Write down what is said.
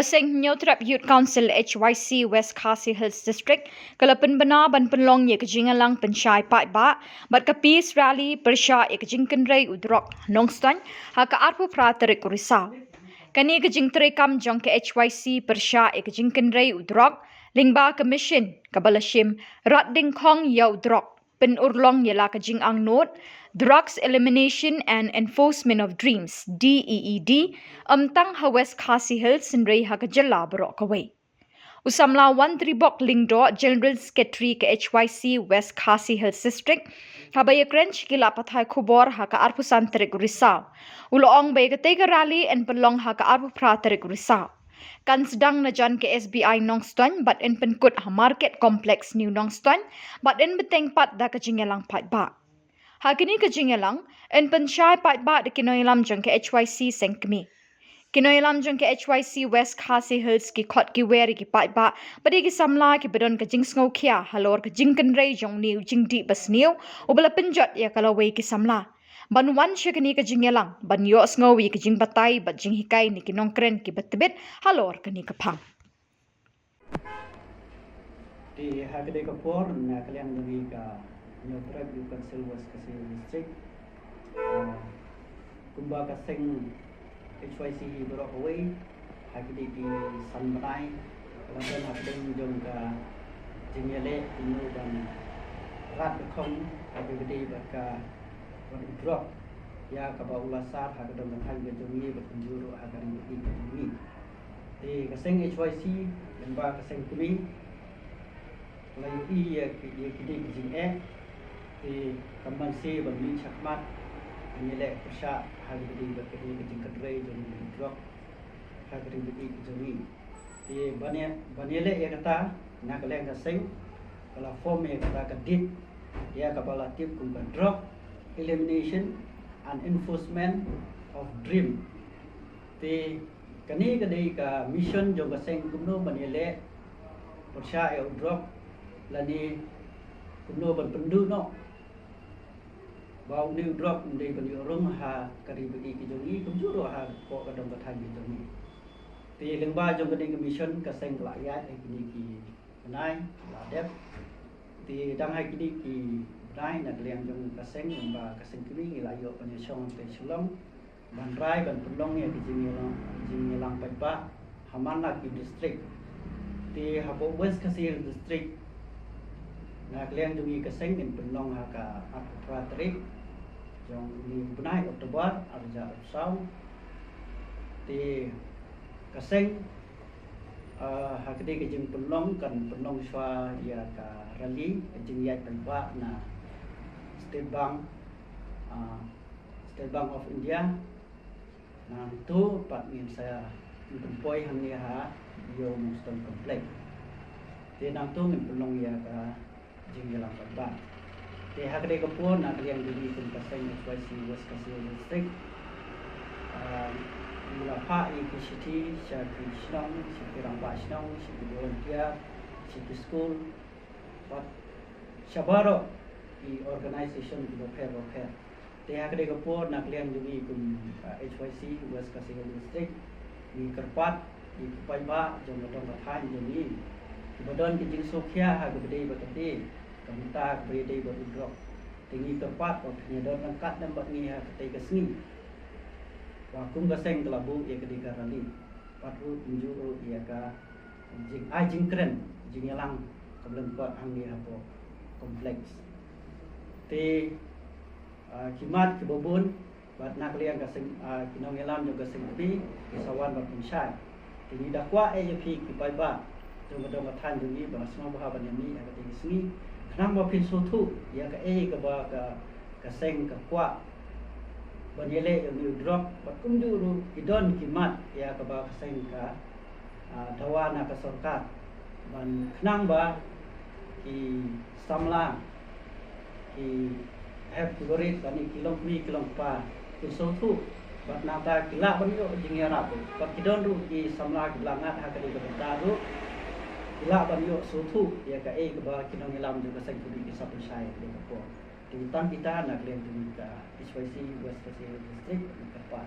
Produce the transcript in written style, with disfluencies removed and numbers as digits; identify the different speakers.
Speaker 1: Seng Hynniewtrep Youth Council HYC West Khasi Hills District kala pynbna ban pynlong ye jingialang pynshai paidbah bat ka peace rally Pyrshah jingkynrei udrok Nongstoiñ ha ka arpu pra tarik Risaw. Kani jingtrei kam jong ke HYC Pyrshah jingkynrei udrok lyngba commission kabala shim rat dyngkhong ya udrok Pynurlong Jylla jingangnud, Drugs Elimination and Enforcement of Dreams (DEED) tang West Khasi Hills hynrei Jylla baroh kawai. Samla Wantribok Lyngdoh General Secretary ke HYC West Khasi Hills District habaya krench kila pathai Khubor arpusan tarik Risaw. Uloong bay katega rally and pynlong arpu pra tarik Risaw. Kan sedang najan ke SBI Nongstoiñ bat in penkut Market Complex New Nongstoiñ bat in beteng pat da jingialang paidbah. Kini jingialang in pynshai paidbah de kinoilam jong ke HYC sengkmi. Kinoilam jong ke HYC West Khasi Hills ki khot ki weri ki paidbah badi ki samla ki bedon ka jingsngau khia halor ka jingkynrei jong niu jingdi bas niu ubala penjot ya kalawai ki samla. Ban wan syakani ka jingialang ban yo sngawi ka jingbatai bat jinghikai ni ki nongkren ki betbet halor kani ka phang.
Speaker 2: Di hakade ka por na kalian dari ka Hynniewtrep Youth Council West Khasi Hills District. Kumba ka seng HYC baroh away hakade ki sanbanai kemudian hakade jong ka jingiale inu ban rat khong hakade ka Drok ya kaba ulasar hakadam dan hal betongi berpenjuru agar ini di kaseng HYC dan ba kaseng kami layu ya kidi jing di kamansi bagi chakmat nilai Pyrshah hakadi berkedi jingkynrei jong Drok hakadi bagi jongi di banele ya kata nak leng kaseng kalau form ya kata kedit ya kepala tip kumban Drok Elimination Enforcement of Dreams. Di kani kadai ka mission jong kaseng kumno banile Pyrshah Drok lani kumno ban pendu no. Bau ni Drok ndai ban yorong ha kari bagi ki jongi kumjuro ha ko kadam bathan ki jongi. Di lyngba jong kadai ka mission kaseng la Ïaid kini ki nai la dep. Di dang hai kini ki rai nak liang jong kaseng ba kaseng kini layo pan Shillong te Shillong ban rai ban pynlong ya ki jingialang paidbah hamana ki district di habo West Khasi Hills District nak liang jong kaseng in pynlong ha ka pra tarik jong ni bunai Oktober arja Risaw di kaseng hakade ke jing pynlong kan pynlong swa ya ka rally ke jing Ïaid paidbah na State Bank of India. Nah itu Pak Min saya menempoi hanya ha yo Market Complex. Di nang tu min pynlong ya ka jingialang paidbah. Di hakade ka pun nak liang diri kun kaseng HYC West Khasi Hills District. Mula pa i city sya ki Shillong, si ramba Shillong, si volunteer, si school. But baroh di organisation di local. Dia kadai kapur nak liang juga kum HYC West Khasi Hills District di kerpat di paidbah jong badong bathan jadi di badon ki jing sokhia ha gede bakati kamta gede baru Drok tinggi kerpat ok nyadon angkat dan bat ni ha katai kasni wa kum kaseng kelabu ya kadai karali patru unjuru ya ka jingkynrei jingialang kabeleng kot hang ni hapo kompleks di kimat kebobon bat nak liang kaseng kinongelam juga kaseng pi sawan bat pynshai ini dakwa AFP ki paidbah jong badong bathan jongi ba semua bahaban ni agak tinggi sini kenang ba pin sotu ya ka ke ba ka kaseng ka kwa banile yo Drok bat kumjuru idon kimat ya ka ba kaseng ka dawana ka sarkat ban kenang ba ki samla ki have kurit bani kilong pa kisotu bat nata kila banyo jingiarap bat kidon ru ki samla langat hakali bentaru kila banyo sotu ya ka ke ba kinongilam juga seng kudi ki satu syai ke ko tentang kita nak lihat juga HYC West Khasi Hills District ke pa